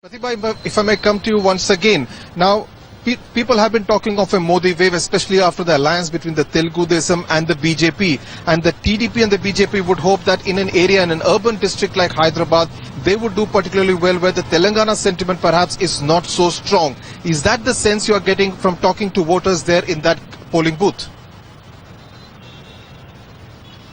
Pratibha, if I may come to you once again. Now, people have been talking of a Modi wave, especially after the alliance between the Telugu Desam and the BJP. And the TDP and the BJP would hope that in an area, in an urban district like Hyderabad, they would do particularly well where the Telangana sentiment perhaps is not so strong. Is that the sense you are getting from talking to voters there in that polling booth?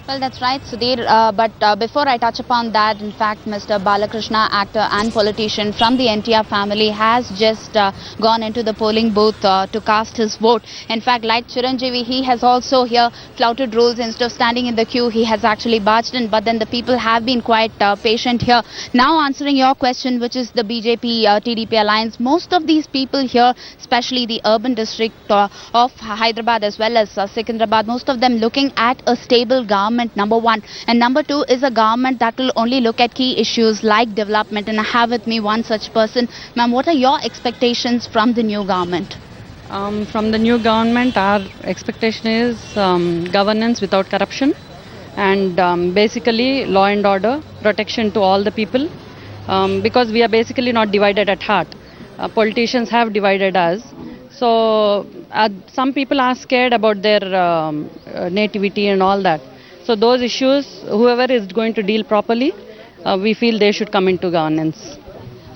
Well, that's right, Sudhir. But before I touch upon that, in fact, Mr. Balakrishna, actor and politician from the NTR family, has just gone into the polling booth to cast his vote. In fact, like Chiranjeevi, he has also here flouted rules. Instead of standing in the queue, he has actually barged in. But then the people have been quite patient here. Now, answering your question, which is the BJP-TDP alliance, most of these people here, especially the urban district of Hyderabad as well as Secunderabad, most of them looking at a stable government. Number one, and number two is a government that will only look at key issues like development. And I have with me one such person. Ma'am, what are your expectations from the new government? From the new government, our expectation is governance without corruption and basically law and order, protection to all the people, because we are basically not divided at heart. Politicians have divided us. So some people are scared about their nativity and all that. So those issues, whoever is going to deal properly, we feel they should come into governance.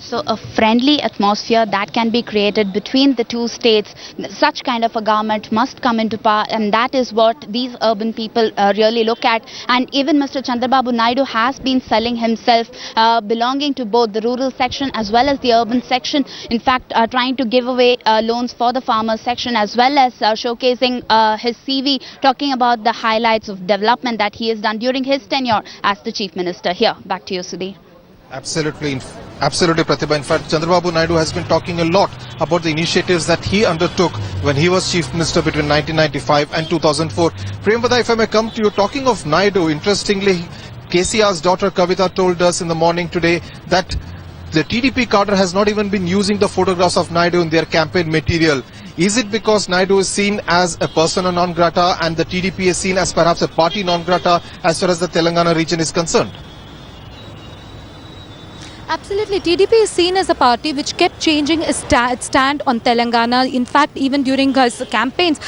So a friendly atmosphere that can be created between the two states, such kind of a government must come into power, and that is what these urban people really look at. And even Mr. Chandrababu Naidu has been selling himself belonging to both the rural section as well as the urban section. In fact, trying to give away loans for the farmers section as well as showcasing his CV, talking about the highlights of development that he has done during his tenure as the Chief Minister. Here, back to you, Sudhir. Absolutely, Pratibha. In fact, Chandrababu Naidu has been talking a lot about the initiatives that he undertook when he was Chief Minister between 1995 and 2004. Premvada, if I may come to you, talking of Naidu, interestingly, KCR's daughter Kavita told us in the morning today that the TDP cadre has not even been using the photographs of Naidu in their campaign material. Is it because Naidu is seen as a persona non grata and the TDP is seen as perhaps a party non grata as far as the Telangana region is concerned? Absolutely. TDP is seen as a party which kept changing its stand on Telangana. In fact, even during his campaigns,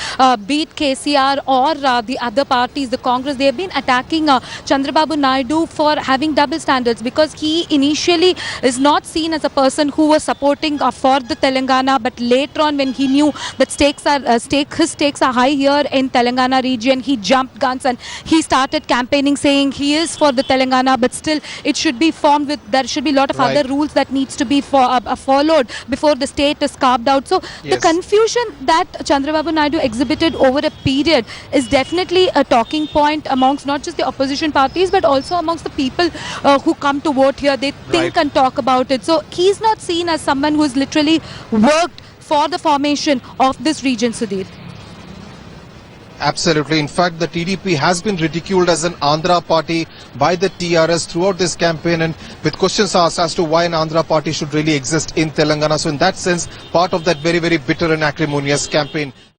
be it KCR or the other parties, the Congress, they have been attacking Chandrababu Naidu for having double standards, because he initially is not seen as a person who was supporting for the Telangana, but later on when he knew that his stakes are high here in Telangana region, he jumped guns and he started campaigning saying he is for the Telangana, but still it should be formed with, there should be a lot of other rules that needs to be followed before the state is carved out. So the confusion that Chandrababu Naidu exhibited over a period is definitely a talking point amongst not just the opposition parties but also amongst the people who come to vote here. They think and talk about it. So he's not seen as someone who's literally worked for the formation of this region, Sudhir. Absolutely. In fact, the TDP has been ridiculed as an Andhra party by the TRS throughout this campaign, and with questions asked as to why an Andhra party should really exist in Telangana. So in that sense, part of that very, very bitter and acrimonious campaign.